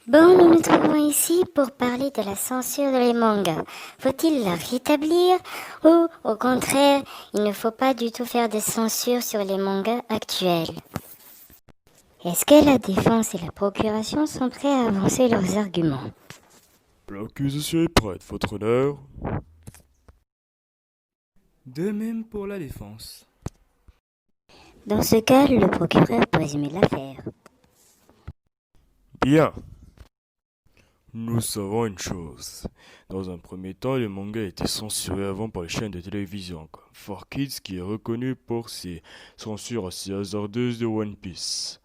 Bon, nous nous trouvons ici pour parler de la censure des mangas. Faut-il la rétablir ou, au contraire, il ne faut pas du tout faire de censure sur les mangas actuels? Est-ce que la défense et la procuration sont prêts à avancer leurs arguments? L'accusation est prête, votre honneur. De même pour la défense. Dans ce cas, le procureur peut résumer l'affaire. Bien. Nous savons une chose. Dans un premier temps, les mangas étaient censurés avant par les chaînes de télévision, comme 4Kids qui est reconnu pour ses censures assez hasardeuses de One Piece.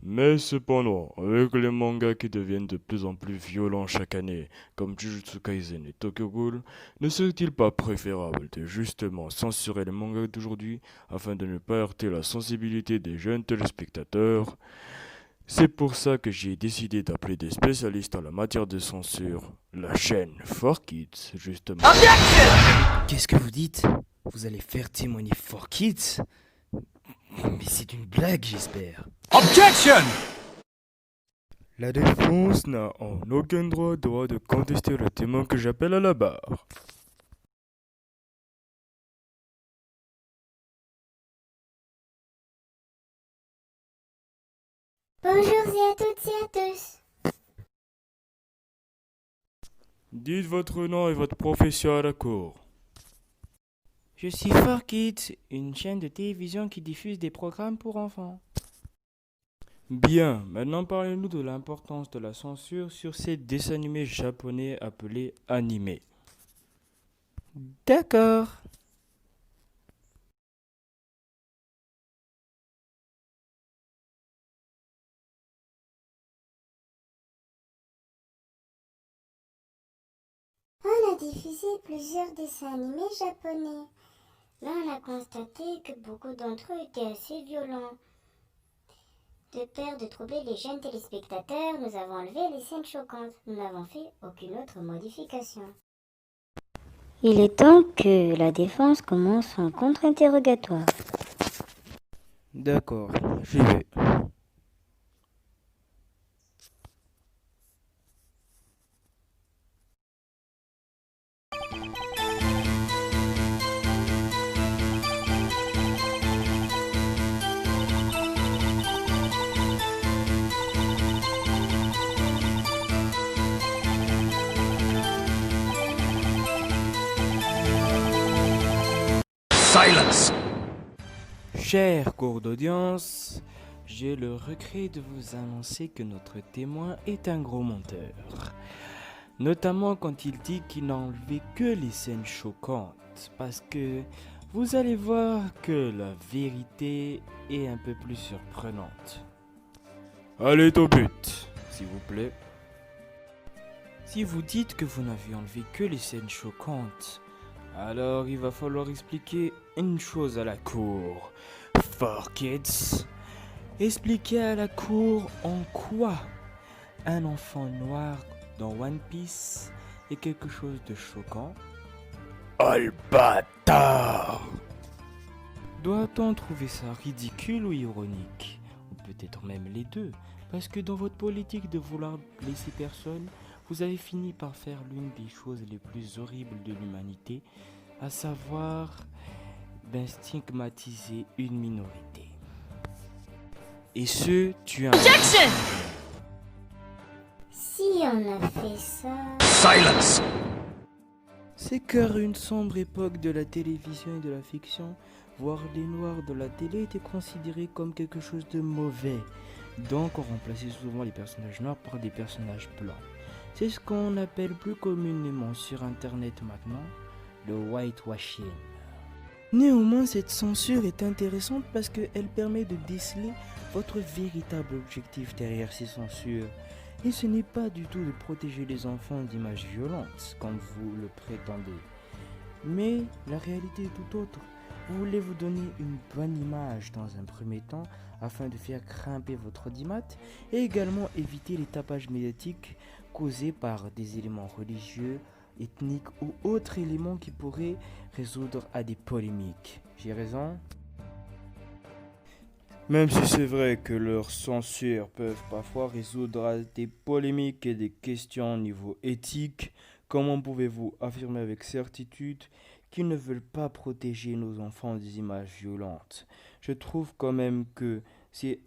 Mais cependant, avec les mangas qui deviennent de plus en plus violents chaque année, comme Jujutsu Kaisen et Tokyo Ghoul, ne serait-il pas préférable de justement censurer les mangas d'aujourd'hui afin de ne pas heurter la sensibilité des jeunes téléspectateurs? C'est pour ça que j'ai décidé d'appeler des spécialistes en la matière de censure, la chaîne 4Kids, justement. Qu'est-ce que vous dites? Vous allez faire témoigner 4Kids? Mais c'est une blague, j'espère. Objection! La défense n'a en aucun droit de contester le témoin que j'appelle à la barre. Bonjour à toutes et à tous. Dites votre nom et votre profession à la cour. Je suis 4Kids, une chaîne de télévision qui diffuse des programmes pour enfants. Bien, maintenant parlez-nous de l'importance de la censure sur ces dessins animés japonais appelés animés. D'accord. On a diffusé plusieurs dessins animés japonais. Là, on a constaté que beaucoup d'entre eux étaient assez violents. De peur de troubler les jeunes téléspectateurs, nous avons enlevé les scènes choquantes. Nous n'avons fait aucune autre modification. Il est temps que la défense commence son contre-interrogatoire. D'accord, j'y vais. Silence! Chère cour d'audience, j'ai le regret de vous annoncer que notre témoin est un gros menteur. Notamment quand il dit qu'il n'a enlevé que les scènes choquantes. Parce que vous allez voir que la vérité est un peu plus surprenante. Allez au but, s'il vous plaît. Si vous dites que vous n'avez enlevé que les scènes choquantes, alors il va falloir expliquer une chose à la cour. 4Kids, expliquez à la cour en quoi un enfant noir dans One Piece est quelque chose de choquant. Albatar! Doit-on trouver ça ridicule ou ironique? Ou peut-être même les deux, parce que dans votre politique de vouloir blesser personne, vous avez fini par faire l'une des choses les plus horribles de l'humanité, à savoir stigmatiser une minorité. Et ce, tu as... Objection! Si on a fait ça... Silence! C'est car une sombre époque de la télévision et de la fiction, voir les noirs de la télé était considéré comme quelque chose de mauvais. Donc on remplaçait souvent les personnages noirs par des personnages blancs. C'est ce qu'on appelle plus communément sur internet maintenant le whitewashing. Néanmoins, cette censure est intéressante parce qu'elle permet de déceler votre véritable objectif derrière ces censures. Et ce n'est pas du tout de protéger les enfants d'images violentes, comme vous le prétendez. Mais la réalité est tout autre. Vous voulez vous donner une bonne image dans un premier temps afin de faire grimper votre audimat et également éviter les tapages médiatiques causés par des éléments religieux, ethniques ou autres éléments qui pourraient résoudre à des polémiques. J'ai raison? Même si c'est vrai que leurs censures peuvent parfois résoudre des polémiques et des questions au niveau éthique, comment pouvez-vous affirmer avec certitude qu'ils ne veulent pas protéger nos enfants des images violentes? Je trouve quand même que c'est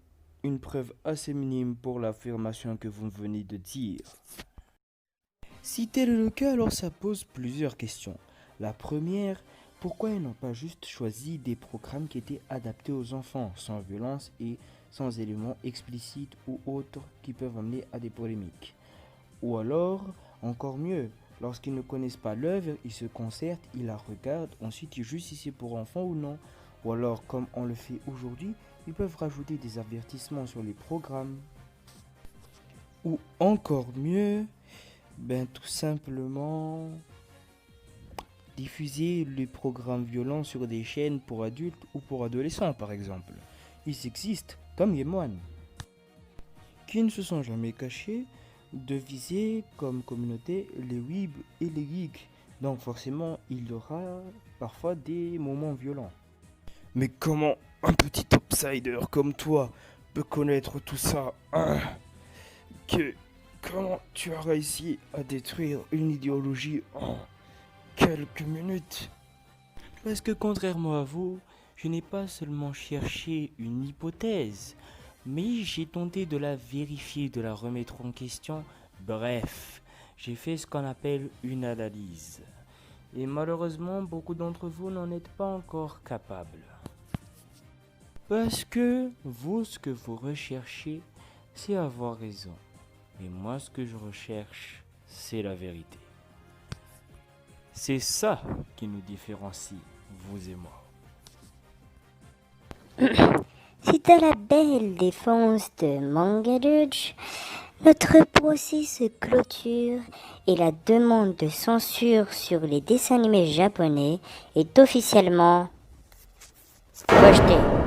une preuve assez minime pour l'affirmation que vous venez de dire. Si tel est le cas, alors ça pose plusieurs questions. La première, pourquoi ils n'ont pas juste choisi des programmes qui étaient adaptés aux enfants, sans violence et sans éléments explicites ou autres qui peuvent amener à des polémiques? Ou alors, encore mieux, lorsqu'ils ne connaissent pas l'œuvre, ils se concertent, ils la regardent, ensuite ils jugent si c'est pour enfants ou non. Ou alors, comme on le fait aujourd'hui, ils peuvent rajouter des avertissements sur les programmes. Ou encore mieux, tout simplement diffuser les programmes violents sur des chaînes pour adultes ou pour adolescents par exemple. Ils existent, comme Game One, qui ne se sont jamais cachés de viser comme communauté les weebs et les geeks. Donc forcément, il y aura parfois des moments violents. Mais comment un petit outsider comme toi peut connaître tout ça, hein? Comment tu as réussi à détruire une idéologie en quelques minutes? Parce que contrairement à vous, je n'ai pas seulement cherché une hypothèse, mais j'ai tenté de la vérifier, de la remettre en question. Bref, j'ai fait ce qu'on appelle une analyse. Et malheureusement, beaucoup d'entre vous n'en êtes pas encore capables. Parce que vous, ce que vous recherchez, c'est avoir raison. Et moi, ce que je recherche, c'est la vérité. C'est ça qui nous différencie, vous et moi. C'est à la belle défense de Manga Judge, notre procès se clôture et la demande de censure sur les dessins animés japonais est officiellement rejetée.